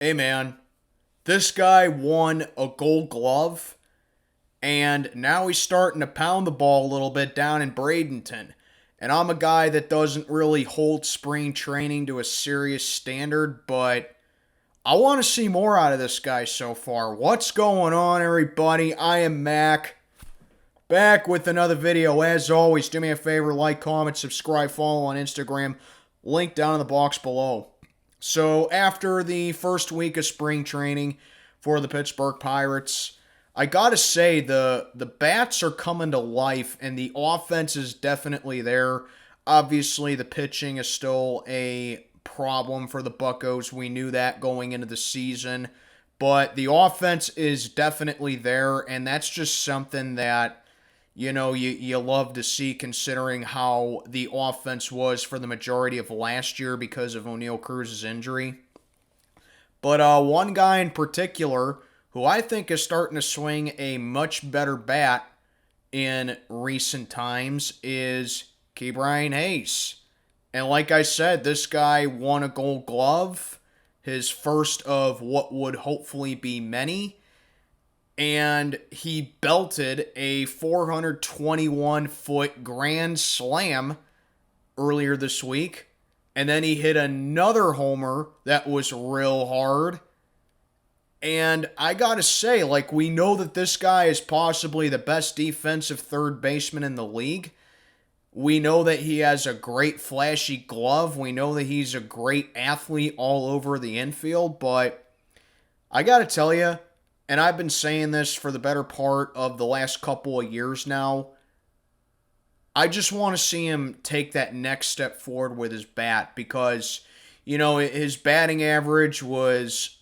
Hey man, this guy won a gold glove, and now he's starting to pound the ball a little bit down in Bradenton. And I'm a guy that doesn't really hold spring training to a serious standard, but I want to see more out of this guy so far. What's going on, everybody? I am Mac, back with another video. As always, do me a favor, like, comment, subscribe, follow on Instagram. Link down in the box below. So after the first week of spring training for the Pittsburgh Pirates, I gotta say the bats are coming to life and the offense is definitely there. Obviously, the pitching is still a problem for the Buccos. We knew that going into the season, but the offense is definitely there, and that's just something that you love to see, considering how the offense was for the majority of last year because of O'Neal Cruz's injury. But one guy in particular who I think is starting to swing a much better bat in recent times is Ke'Bryan Hayes. And like I said, this guy won a gold glove, his first of what would hopefully be many, and he belted a 421-foot grand slam earlier this week. And then he hit another homer that was real hard. And I gotta say, we know that this guy is possibly the best defensive third baseman in the league. We know that he has a great flashy glove. We know that he's a great athlete all over the infield. But I gotta tell you, and I've been saying this for the better part of the last couple of years now, I just want to see him take that next step forward with his bat because, his batting average was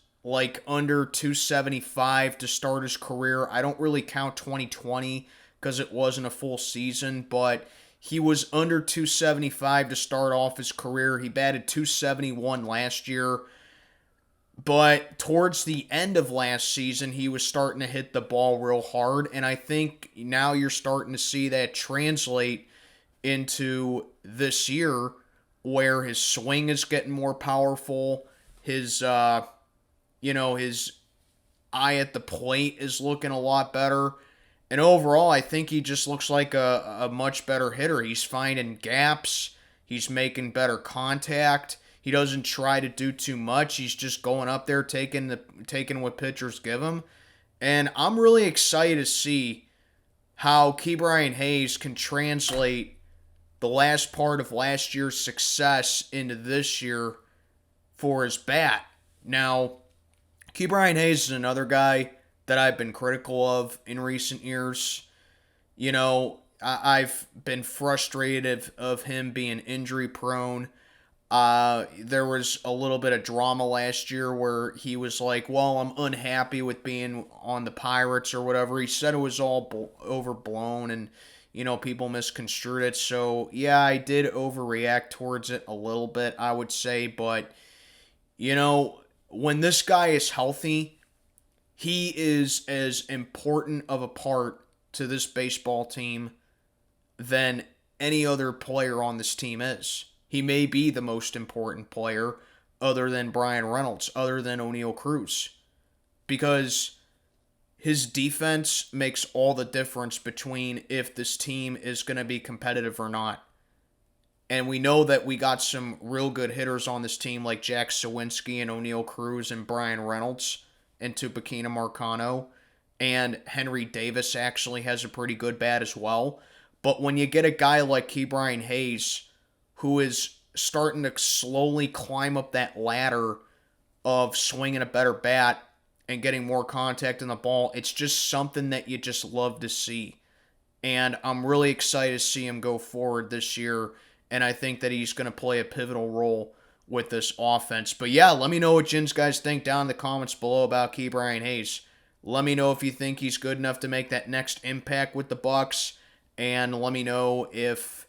under 275 to start his career. I don't really count 2020 because it wasn't a full season, but he was under 275 to start off his career. He batted 271 last year. But towards the end of last season, he was starting to hit the ball real hard. And I think now you're starting to see that translate into this year where his swing is getting more powerful. His his eye at the plate is looking a lot better. And overall, I think he just looks like a much better hitter. He's finding gaps. He's making better contact. He doesn't try to do too much. He's just going up there, taking what pitchers give him. And I'm really excited to see how Ke'Bryan Hayes can translate the last part of last year's success into this year for his bat. Now, Ke'Bryan Hayes is another guy that I've been critical of in recent years. I've been frustrated of him being injury prone. There was a little bit of drama last year where he was like, well, I'm unhappy with being on the Pirates or whatever. He said it was all overblown and, people misconstrued it. So, yeah, I did overreact towards it a little bit, I would say. But, when this guy is healthy, he is as important of a part to this baseball team than any other player on this team is. He may be the most important player other than Brian Reynolds, other than O'Neal Cruz. Because his defense makes all the difference between if this team is going to be competitive or not. And we know that we got some real good hitters on this team like Jack Sawinski and O'Neal Cruz and Brian Reynolds and Tupacina Marcano. And Henry Davis actually has a pretty good bat as well. But when you get a guy like Ke'Bryan Hayes, who is starting to slowly climb up that ladder of swinging a better bat and getting more contact in the ball, it's just something that you just love to see. And I'm really excited to see him go forward this year, and I think that he's going to play a pivotal role with this offense. But yeah, let me know what Yinz guys think down in the comments below about Ke'Bryan Hayes. Let me know if you think he's good enough to make that next impact with the Bucs, and let me know if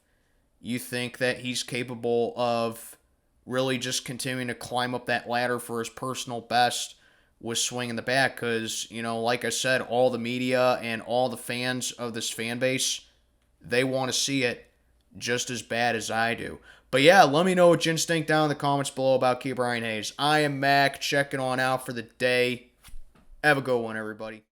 you think that he's capable of really just continuing to climb up that ladder for his personal best with swinging the bat. Because, like I said, all the media and all the fans of this fan base, they want to see it just as bad as I do. But yeah, let me know what you think down in the comments below about Ke'Bryan Hayes. I am Mac, checking on out for the day. Have a good one, everybody.